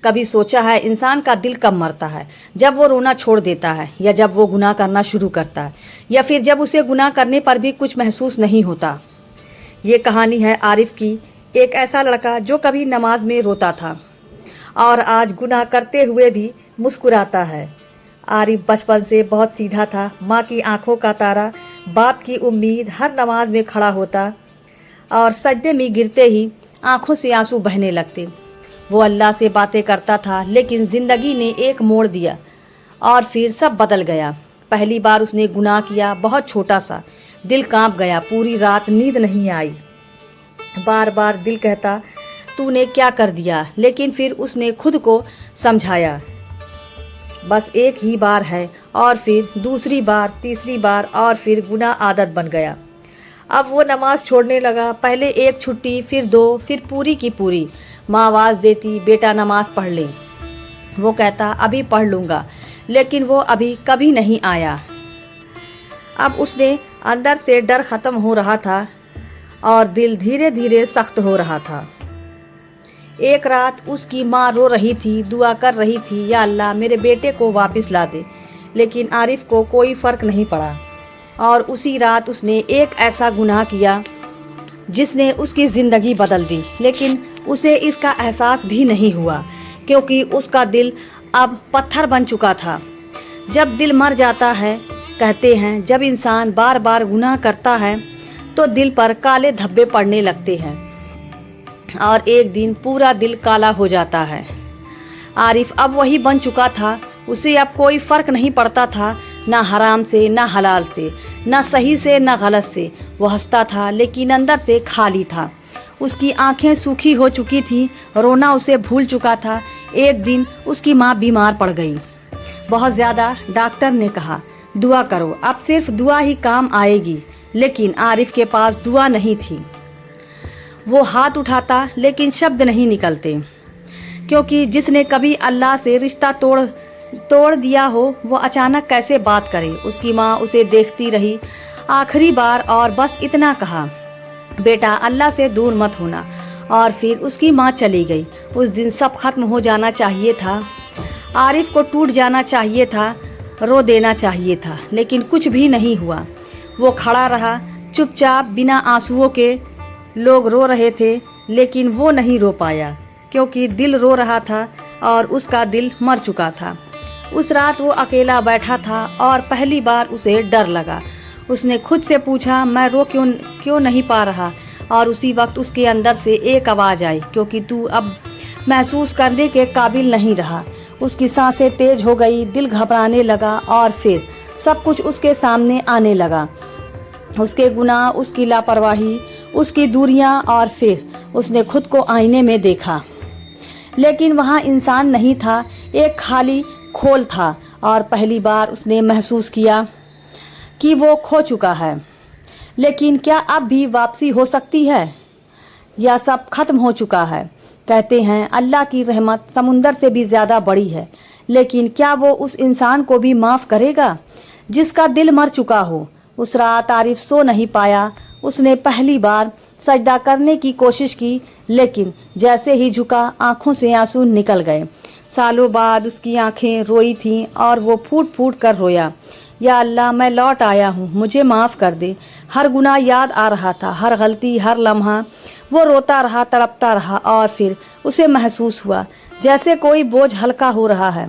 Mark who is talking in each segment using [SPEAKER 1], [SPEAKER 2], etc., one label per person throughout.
[SPEAKER 1] कभी सोचा है इंसान का दिल कब मरता है? जब वो रोना छोड़ देता है, या जब वो गुनाह करना शुरू करता है, या फिर जब उसे गुनाह करने पर भी कुछ महसूस नहीं होता। ये कहानी है आरिफ की, एक ऐसा लड़का जो कभी नमाज में रोता था और आज गुनाह करते हुए भी मुस्कुराता है। आरिफ बचपन से बहुत सीधा था, माँ की आंखों का तारा, बाप की उम्मीद, हर नमाज में खड़ा होता और सजदे में गिरते ही आंखों से आंसू बहने लगते। वो अल्लाह से बातें करता था, लेकिन ज़िंदगी ने एक मोड़ दिया और फिर सब बदल गया। पहली बार उसने गुनाह किया, बहुत छोटा सा, दिल कांप गया, पूरी रात नींद नहीं आई। बार बार दिल कहता तूने क्या कर दिया, लेकिन फिर उसने खुद को समझाया बस एक ही बार है, और फिर दूसरी बार, तीसरी बार, और फिर गुनाह आदत बन गया। अब वो नमाज छोड़ने लगा, पहले एक छुट्टी, फिर दो, फिर पूरी की पूरी। माँ आवाज़ देती बेटा नमाज पढ़ ले, वो कहता अभी पढ़ लूँगा, लेकिन वो अभी कभी नहीं आया। अब उसने अंदर से डर ख़त्म हो रहा था और दिल धीरे धीरे सख्त हो रहा था। एक रात उसकी माँ रो रही थी, दुआ कर रही थी, या अल्लाह मेरे बेटे को वापस ला दे। लेकिन आरिफ को कोई फ़र्क नहीं पड़ा और उसी रात उसने एक ऐसा गुनाह किया जिसने उसकी ज़िंदगी बदल दी। लेकिन उसे इसका एहसास भी नहीं हुआ, क्योंकि उसका दिल अब पत्थर बन चुका था। जब दिल मर जाता है, कहते हैं जब इंसान बार बार गुनाह करता है तो दिल पर काले धब्बे पड़ने लगते हैं और एक दिन पूरा दिल काला हो जाता है। आरिफ अब वही बन चुका था, उसे अब कोई फ़र्क नहीं पड़ता था, ना हराम से, ना हलाल से, ना सही से, ना गलत से। वो हंसता था, लेकिन अंदर से खाली था। उसकी आंखें सूखी हो चुकी थी, रोना उसे भूल चुका था। एक दिन उसकी माँ बीमार पड़ गई, बहुत ज़्यादा। डॉक्टर ने कहा दुआ करो, अब सिर्फ दुआ ही काम आएगी। लेकिन आरिफ के पास दुआ नहीं थी। वो हाथ उठाता, लेकिन शब्द नहीं निकलते, क्योंकि जिसने कभी अल्लाह से रिश्ता तोड़ दिया हो वो अचानक कैसे बात करे। उसकी माँ उसे देखती रही आखिरी बार और बस इतना कहा बेटा अल्लाह से दूर मत होना, और फिर उसकी माँ चली गई। उस दिन सब खत्म हो जाना चाहिए था, आरिफ को टूट जाना चाहिए था, रो देना चाहिए था, लेकिन कुछ भी नहीं हुआ। वो खड़ा रहा चुपचाप, बिना आंसुओं के। लोग रो रहे थे, लेकिन वो नहीं रो पाया, क्योंकि दिल रो रहा था और उसका दिल मर चुका था। उस रात वो अकेला बैठा था और पहली बार उसे डर लगा। उसने खुद से पूछा मैं रो क्यों नहीं पा रहा, और उसी वक्त उसके अंदर से एक आवाज़ आई क्योंकि तू अब महसूस करने के काबिल नहीं रहा। उसकी सांसें तेज हो गई, दिल घबराने लगा और फिर सब कुछ उसके सामने आने लगा। उसके गुनाह, उसकी लापरवाही, उसकी दूरियां, और फिर उसने खुद को आईने में देखा, लेकिन वहाँ इंसान नहीं था, एक खाली खोल था। और पहली बार उसने महसूस किया कि वो खो चुका है। लेकिन क्या अब भी वापसी हो सकती है, या सब खत्म हो चुका है? कहते हैं अल्लाह की रहमत समुंदर से भी ज़्यादा बड़ी है, लेकिन क्या वो उस इंसान को भी माफ़ करेगा जिसका दिल मर चुका हो? उस रात आरिफ सो नहीं पाया। उसने पहली बार सजदा करने की कोशिश की, लेकिन जैसे ही झुका आंखों से आंसू निकल गए। सालों बाद उसकी आंखें रोई थीं और वो फूट फूट कर रोया, या अल्लाह मैं लौट आया हूँ, मुझे माफ़ कर दे। हर गुनाह याद आ रहा था, हर गलती, हर लम्हा। वो रोता रहा, तड़पता रहा, और फिर उसे महसूस हुआ जैसे कोई बोझ हल्का हो रहा है,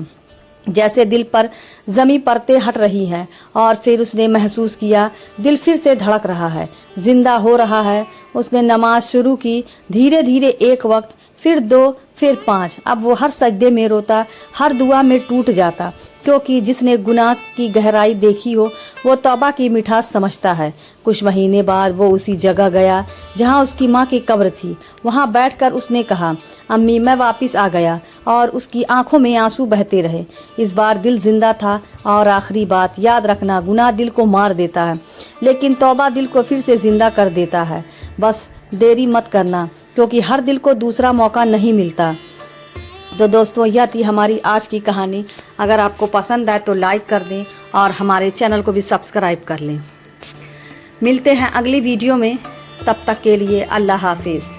[SPEAKER 1] जैसे दिल पर ज़मी परतें हट रही हैं। और फिर उसने महसूस किया दिल फिर से धड़क रहा है, जिंदा हो रहा है। उसने नमाज शुरू की, धीरे धीरे एक वक्त, फिर दो, फिर 5। अब वो हर सजदे में रोता, हर दुआ में टूट जाता, क्योंकि जिसने गुनाह की गहराई देखी हो वो तौबा की मिठास समझता है। कुछ महीने बाद वो उसी जगह गया जहाँ उसकी माँ की कब्र थी। वहाँ बैठकर उसने कहा अम्मी मैं वापस आ गया, और उसकी आंखों में आंसू बहते रहे। इस बार दिल जिंदा था। और आखिरी बात याद रखना, गुनाह दिल को मार देता है, लेकिन तौबा दिल को फिर से जिंदा कर देता है। बस देरी मत करना, क्योंकि हर दिल को दूसरा मौका नहीं मिलता। तो दोस्तों यह थी हमारी आज की कहानी। अगर आपको पसंद आए तो लाइक कर दें और हमारे चैनल को भी सब्सक्राइब कर लें। मिलते हैं अगली वीडियो में, तब तक के लिए अल्लाह हाफिज़।